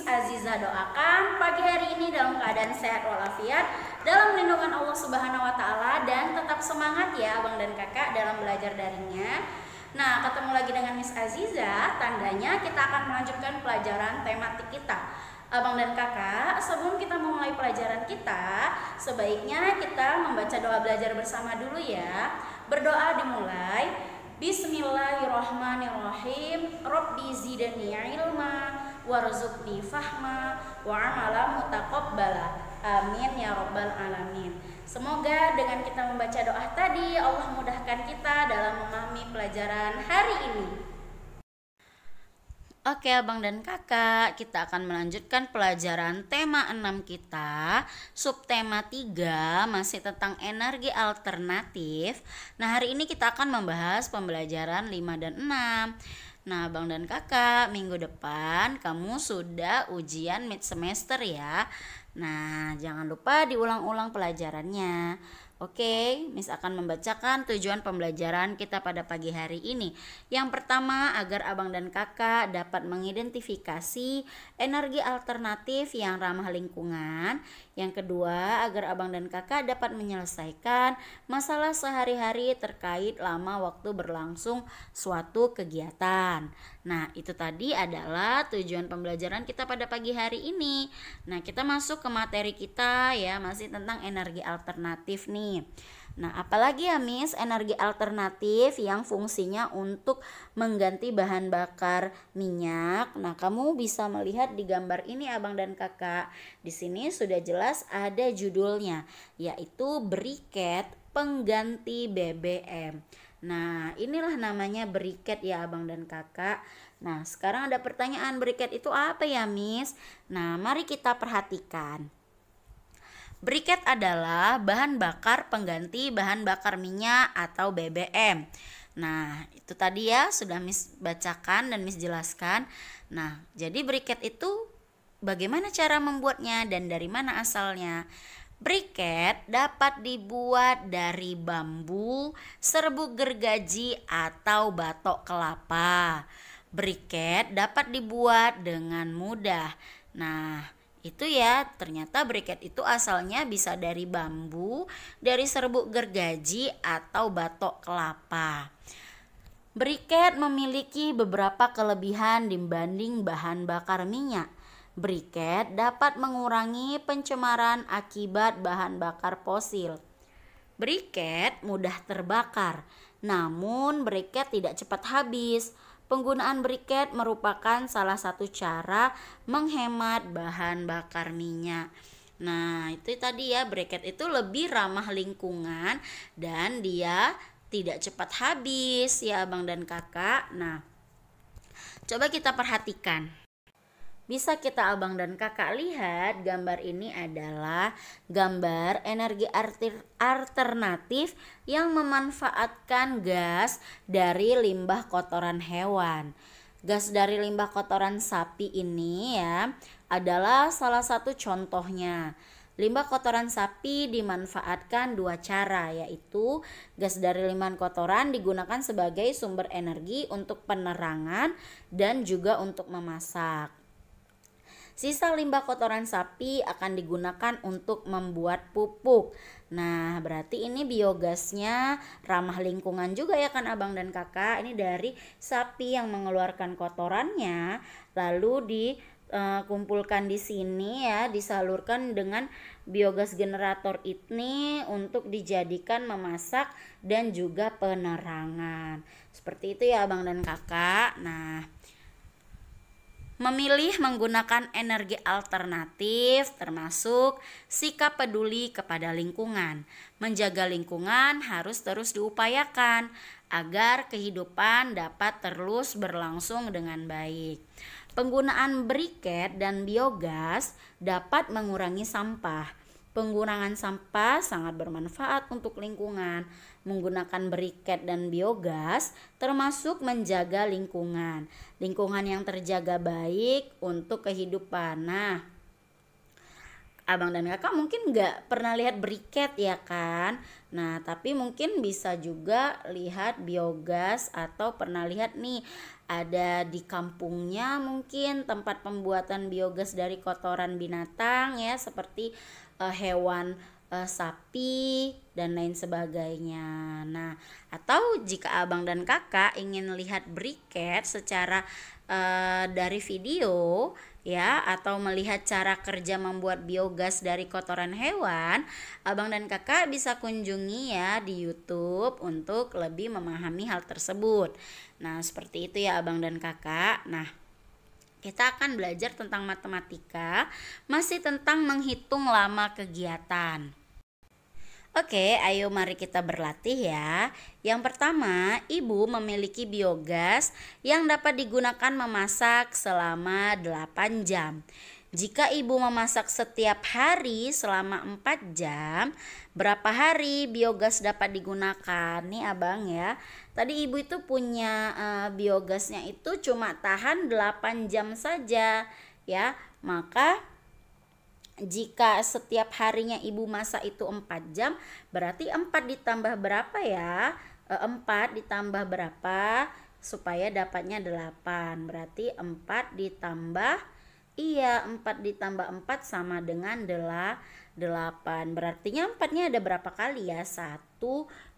Aziza doakan pagi hari ini dalam keadaan sehat walafiat, dalam lindungan Allah Subhanahu wa Ta'ala, dan tetap semangat ya abang dan kakak dalam belajar daringnya. Nah, ketemu lagi dengan Miss Aziza, tandanya kita akan melanjutkan pelajaran tematik kita. Abang dan kakak, sebelum kita memulai pelajaran kita, sebaiknya kita membaca doa belajar bersama dulu ya. Berdoa dimulai. Bismillahirrahmanirrahim. Rabbi zidni ilma warzuqni fahma wa amala mutaqabbala. Amin ya rabbal alamin. Semoga dengan kita membaca doa tadi, Allah mudahkan kita dalam memahami pelajaran hari ini. Oke abang dan kakak, kita akan melanjutkan pelajaran tema 6 kita. Subtema 3 masih tentang energi alternatif. Nah, hari ini kita akan membahas pembelajaran 5 dan 6. Nah abang dan kakak, minggu depan kamu sudah ujian mid semester ya. Nah, jangan lupa diulang-ulang pelajarannya. Oke, Miss akan membacakan tujuan pembelajaran kita pada pagi hari ini. Yang pertama, agar abang dan kakak dapat mengidentifikasi energi alternatif yang ramah lingkungan. Yang kedua, agar abang dan kakak dapat menyelesaikan masalah sehari-hari terkait lama waktu berlangsung suatu kegiatan. Nah, itu tadi adalah tujuan pembelajaran kita pada pagi hari ini. Nah, kita masuk ke materi kita ya, masih tentang energi alternatif nih. Nah, apalagi ya Miss, energi alternatif yang fungsinya untuk mengganti bahan bakar minyak. Nah, kamu bisa melihat di gambar ini abang dan kakak. Di sini sudah jelas ada judulnya, yaitu briket pengganti BBM. Nah, inilah namanya briket ya abang dan kakak. Nah, sekarang ada pertanyaan, briket itu apa ya Miss? Nah, mari kita perhatikan. Briket adalah bahan bakar pengganti bahan bakar minyak atau BBM. Nah, itu tadi ya sudah Miss bacakan dan Miss jelaskan. Nah, jadi briket itu bagaimana cara membuatnya dan dari mana asalnya? Briket dapat dibuat dari bambu, serbuk gergaji, atau batok kelapa. Briket dapat dibuat dengan mudah. Nah, itu ya, ternyata briket itu asalnya bisa dari bambu, dari serbuk gergaji, atau batok kelapa. Briket memiliki beberapa kelebihan dibanding bahan bakar minyak. Briket dapat mengurangi pencemaran akibat bahan bakar fosil. Briket mudah terbakar, namun briket tidak cepat habis. Penggunaan briket merupakan salah satu cara menghemat bahan bakar minyak. Nah, itu tadi ya, briket itu lebih ramah lingkungan dan dia tidak cepat habis ya abang dan kakak. Nah, coba kita perhatikan. Bisa kita abang dan kakak lihat gambar ini adalah gambar energi alternatif yang memanfaatkan gas dari limbah kotoran hewan. Gas dari limbah kotoran sapi ini ya adalah salah satu contohnya. Limbah kotoran sapi dimanfaatkan dua cara, yaitu gas dari limbah kotoran digunakan sebagai sumber energi untuk penerangan dan juga untuk memasak. Sisa limbah kotoran sapi akan digunakan untuk membuat pupuk. Nah, berarti ini biogasnya ramah lingkungan juga ya kan abang dan kakak. Ini dari sapi yang mengeluarkan kotorannya lalu dikumpulkan di sini ya, disalurkan dengan biogas generator ini untuk dijadikan memasak dan juga penerangan. Seperti itu ya abang dan kakak. Nah, memilih menggunakan energi alternatif termasuk sikap peduli kepada lingkungan. Menjaga lingkungan harus terus diupayakan agar kehidupan dapat terus berlangsung dengan baik. Penggunaan briket dan biogas dapat mengurangi sampah. Pengurangan sampah sangat bermanfaat untuk lingkungan. Menggunakan briket dan biogas termasuk menjaga lingkungan. Lingkungan yang terjaga baik untuk kehidupan. Nah, abang dan kakak mungkin nggak pernah lihat briket ya kan? Nah, tapi mungkin bisa juga lihat biogas atau pernah lihat nih ada di kampungnya mungkin tempat pembuatan biogas dari kotoran binatang ya, seperti hewan sapi dan lain sebagainya. Nah, atau jika abang dan kakak ingin lihat briket secara dari video ya, atau melihat cara kerja membuat biogas dari kotoran hewan, abang dan kakak bisa kunjungi ya di YouTube untuk lebih memahami hal tersebut. Nah, seperti itu ya abang dan kakak. Nah, kita akan belajar tentang matematika, masih tentang menghitung lama kegiatan. Oke, ayo mari kita berlatih ya. Yang pertama, ibu memiliki biogas yang dapat digunakan memasak selama 8 jam. Jika ibu memasak setiap hari selama 4 jam, berapa hari biogas dapat digunakan? Nih abang ya, tadi ibu itu punya biogasnya itu cuma tahan 8 jam saja ya. Maka jika setiap harinya ibu masak itu 4 jam, berarti 4 ditambah berapa ya? 4 ditambah berapa supaya dapatnya 8? Berarti 4 ditambah, 4 ditambah 4 sama dengan 8. Berartinya 4-nya ada berapa kali ya? 1,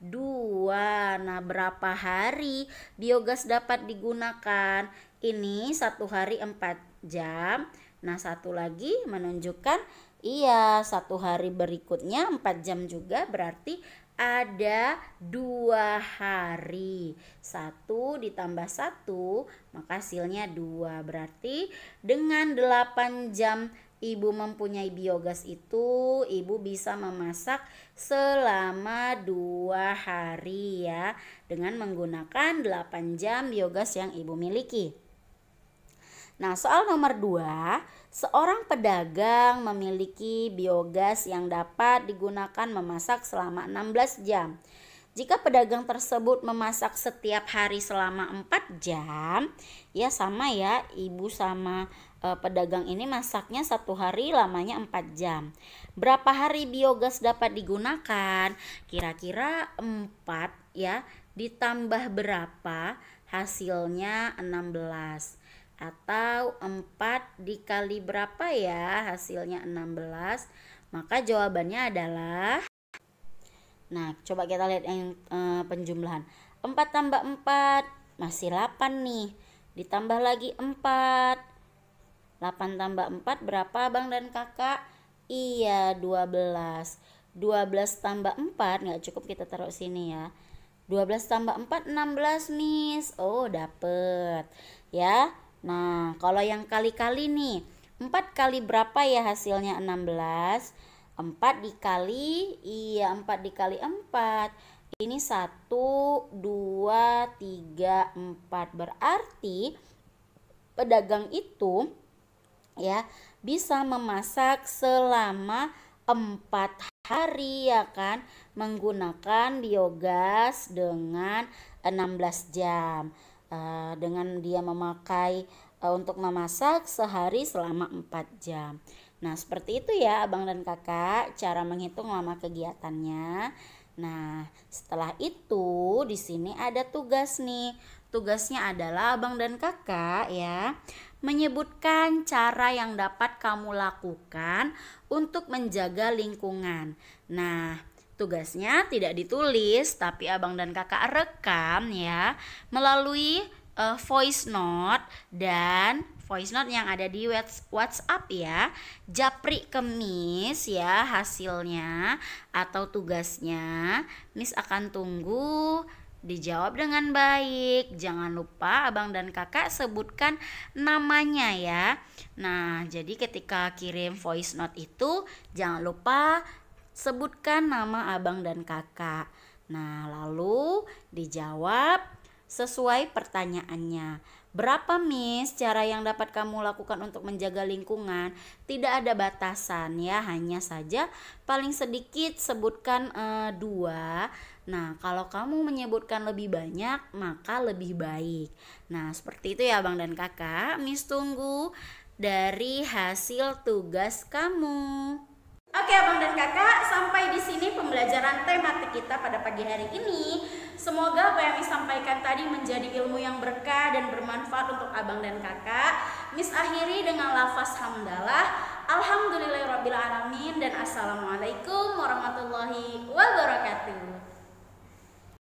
2. Nah, berapa hari biogas dapat digunakan? Ini 1 hari 4 jam. Nah, satu lagi menunjukkan 1 hari berikutnya 4 jam juga, berarti ada 2 hari. 1 ditambah 1 maka hasilnya 2. Berarti dengan 8 jam ibu mempunyai biogas itu, ibu bisa memasak selama 2 hari ya, dengan menggunakan 8 jam biogas yang ibu miliki. Nah, soal nomor 2, seorang pedagang memiliki biogas yang dapat digunakan memasak selama 16 jam. Jika pedagang tersebut memasak setiap hari selama 4 jam, ya sama ya, ibu sama pedagang ini masaknya 1 hari lamanya 4 jam. Berapa hari biogas dapat digunakan? Kira-kira 4 ya, ditambah berapa? Hasilnya 16. Atau 4 dikali berapa ya, hasilnya 16. Maka jawabannya adalah, nah coba kita lihat yang penjumlahan. 4 tambah 4 masih 8 nih, ditambah lagi 4. 8 tambah 4 berapa abang dan kakak? 12. 12 tambah 4 nggak cukup, kita taruh sini ya. 12 tambah 4 16 miss. Oh, dapet ya. Nah, kalau yang kali-kali nih, 4 kali berapa ya hasilnya 16? 4 dikali, 4 dikali 4. Ini 1, 2, 3, 4. Berarti pedagang itu ya bisa memasak selama 4 hari ya kan, menggunakan biogas dengan 16 jam. Dengan dia memakai untuk memasak sehari selama 4 jam. Nah, seperti itu ya abang dan kakak cara menghitung lama kegiatannya. Nah, setelah itu di sini ada tugas nih. Tugasnya adalah abang dan kakak ya menyebutkan cara yang dapat kamu lakukan untuk menjaga lingkungan. Nah, tugasnya tidak ditulis, tapi abang dan kakak rekam ya melalui voice note, dan voice note yang ada di WhatsApp ya. Japri ke Miss ya hasilnya atau tugasnya. Miss akan tunggu dijawab dengan baik. Jangan lupa abang dan kakak sebutkan namanya ya. Nah, jadi ketika kirim voice note itu jangan lupa sebutkan nama abang dan kakak. Nah, lalu dijawab sesuai pertanyaannya. Berapa Miss cara yang dapat kamu lakukan untuk menjaga lingkungan? Tidak ada batasan ya, hanya saja paling sedikit sebutkan 2. Nah, kalau kamu menyebutkan lebih banyak maka lebih baik. Nah, seperti itu ya abang dan kakak. Miss tunggu dari hasil tugas kamu. Oke abang dan kakak, sampai di sini pembelajaran tematik kita pada pagi hari ini. Semoga apa yang disampaikan tadi menjadi ilmu yang berkah dan bermanfaat untuk abang dan kakak. Miss akhiri dengan lafaz hamdalah. Alhamdulillahirrabbilalamin dan assalamualaikum warahmatullahi wabarakatuh.